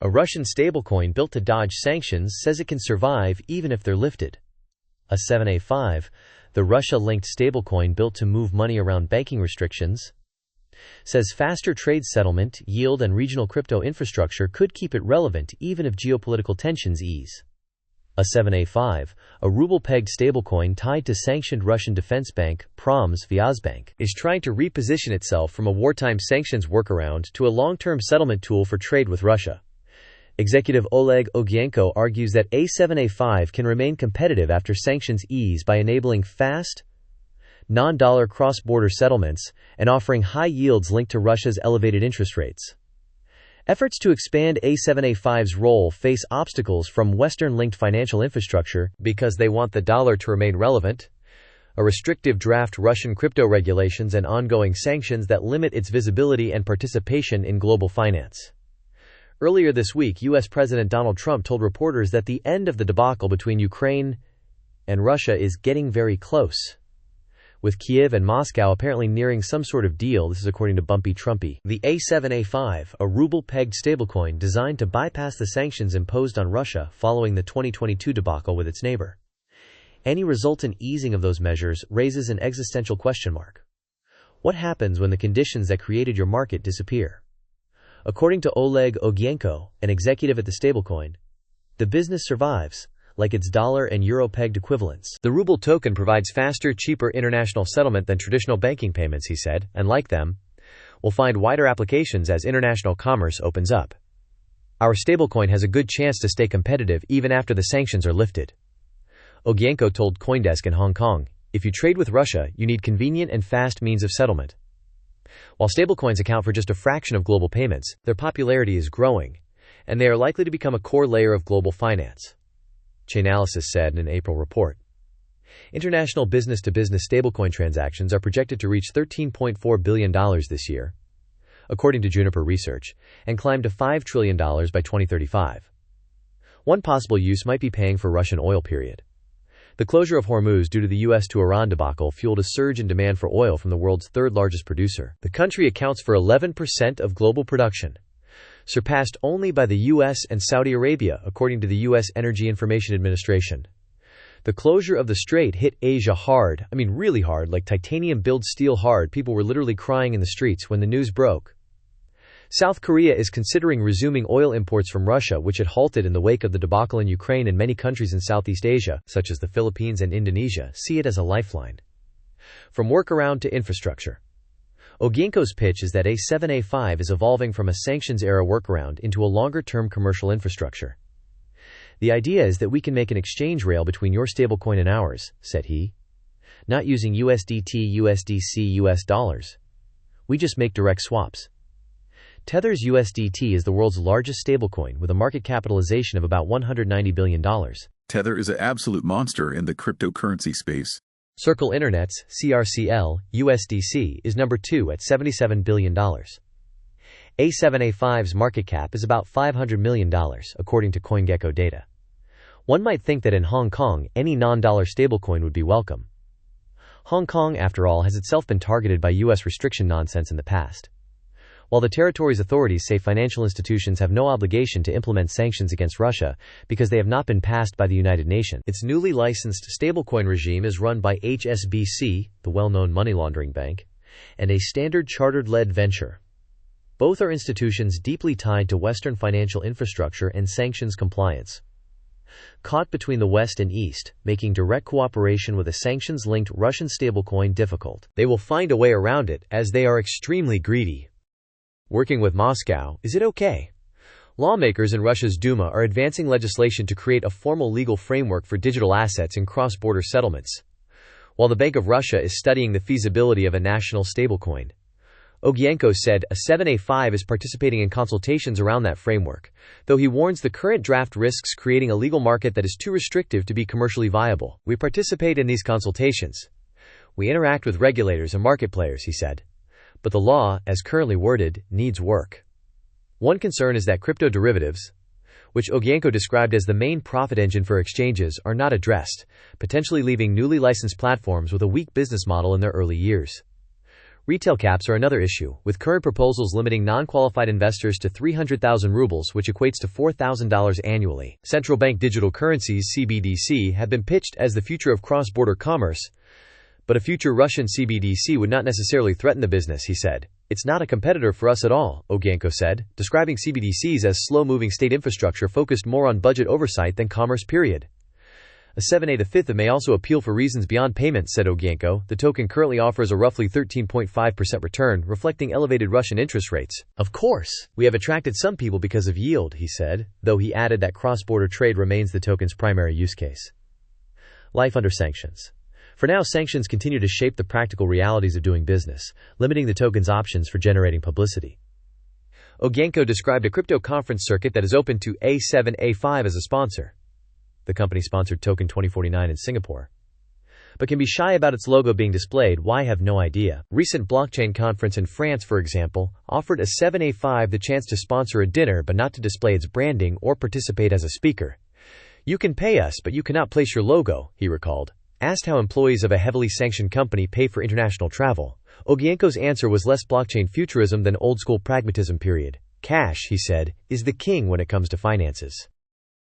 A Russian stablecoin built to dodge sanctions says it can survive even if they're lifted. A7A5, the Russia-linked stablecoin built to move money around banking restrictions, says faster trade settlement, yield, and regional crypto infrastructure could keep it relevant even if geopolitical tensions ease. A7A5, a ruble-pegged stablecoin tied to sanctioned Russian defense bank, Promsvyazbank, is trying to reposition itself from a wartime sanctions workaround to a long-term settlement tool for trade with Russia. Executive Oleg Ogyenko argues that A7A5 can remain competitive after sanctions ease by enabling fast, non-dollar cross-border settlements and offering high yields linked to Russia's elevated interest rates. Efforts to expand A7A5's role face obstacles from Western-linked financial infrastructure because they want the dollar to remain relevant, a restrictive draft Russian crypto regulations, and ongoing sanctions that limit its visibility and participation in global finance. Earlier this week, U.S. President Donald Trump told reporters that the end of the debacle between Ukraine and Russia is getting very close, with Kyiv and Moscow apparently nearing some sort of deal. This is according to Bumpy Trumpy. The A7A5, a ruble-pegged stablecoin designed to bypass the sanctions imposed on Russia following the 2022 debacle with its neighbor. Any resultant easing of those measures raises an existential question mark. What happens when the conditions that created your market disappear? According to Oleg Ogyenko, an executive at the stablecoin, the business survives, like its dollar and euro-pegged equivalents. The ruble token provides faster, cheaper international settlement than traditional banking payments, he said, and like them, will find wider applications as international commerce opens up. Our stablecoin has a good chance to stay competitive even after the sanctions are lifted. Ogyenko told CoinDesk in Hong Kong, if you trade with Russia, you need convenient and fast means of settlement. While stablecoins account for just a fraction of global payments, their popularity is growing, and they are likely to become a core layer of global finance, Chainalysis said in an April report. International business-to-business stablecoin transactions are projected to reach $13.4 billion this year, according to Juniper Research, and climb to $5 trillion by 2035. One possible use might be paying for Russian oil. The closure of Hormuz due to the U.S. to Iran debacle fueled a surge in demand for oil from the world's third-largest producer. The country accounts for 11% of global production, surpassed only by the U.S. and Saudi Arabia, according to the U.S. Energy Information Administration. The closure of the strait hit Asia hard, really hard, like titanium build steel hard. People were literally crying in the streets when the news broke. South Korea is considering resuming oil imports from Russia, which it halted in the wake of the debacle in Ukraine, and many countries in Southeast Asia, such as the Philippines and Indonesia, see it as a lifeline. From workaround to infrastructure. Ogyenko's pitch is that A7A5 is evolving from a sanctions-era workaround into a longer-term commercial infrastructure. The idea is that we can make an exchange rail between your stablecoin and ours, said he. Not using USDT, USDC, US dollars. We just make direct swaps. Tether's USDT is the world's largest stablecoin with a market capitalization of about $190 billion. Tether is an absolute monster in the cryptocurrency space. Circle Internet's CRCL, USDC, is number 2 at $77 billion. A7A5's market cap is about $500 million, according to CoinGecko data. One might think that in Hong Kong, any non-dollar stablecoin would be welcome. Hong Kong, after all, has itself been targeted by U.S. restriction nonsense in the past. While the territory's authorities say financial institutions have no obligation to implement sanctions against Russia because they have not been passed by the United Nations, its newly licensed stablecoin regime is run by HSBC, the well-known money laundering bank, and a Standard Chartered-led venture. Both are institutions deeply tied to Western financial infrastructure and sanctions compliance. Caught between the West and East, making direct cooperation with a sanctions-linked Russian stablecoin difficult, they will find a way around it as they are extremely greedy. Working with Moscow, is it okay? Lawmakers in Russia's Duma are advancing legislation to create a formal legal framework for digital assets in cross-border settlements, while the Bank of Russia is studying the feasibility of a national stablecoin. Ogyenko said A7A5 is participating in consultations around that framework, though he warns the current draft risks creating a legal market that is too restrictive to be commercially viable. We participate in these consultations. We interact with regulators and market players, he said. But the law, as currently worded, needs work. One concern is that crypto derivatives, which Ogyenko described as the main profit engine for exchanges, are not addressed, potentially leaving newly licensed platforms with a weak business model in their early years. Retail caps are another issue, with current proposals limiting non-qualified investors to 300,000 rubles, which equates to $4,000 annually. Central bank digital currencies (CBDC) have been pitched as the future of cross-border commerce, but a future Russian CBDC would not necessarily threaten the business, he said. It's not a competitor for us at all, Ogienko said, describing CBDCs as slow-moving state infrastructure focused more on budget oversight than commerce. A 7A5 may also appeal for reasons beyond payment, said Ogienko. The token currently offers a roughly 13.5% return, reflecting elevated Russian interest rates. Of course, we have attracted some people because of yield, he said, though he added that cross-border trade remains the token's primary use case. Life under sanctions. For now, sanctions continue to shape the practical realities of doing business, limiting the token's options for generating publicity. Ogienko described a crypto conference circuit that is open to A7A5 as a sponsor. The company sponsored Token 2049 in Singapore, but can be shy about its logo being displayed. Why? Have no idea. Recent blockchain conference in France, for example, offered a 7A5 the chance to sponsor a dinner but not to display its branding or participate as a speaker. You can pay us, but you cannot place your logo, he recalled. Asked how employees of a heavily sanctioned company pay for international travel, Ogienko's answer was less blockchain futurism than old-school pragmatism. Cash, he said, is the king when it comes to finances.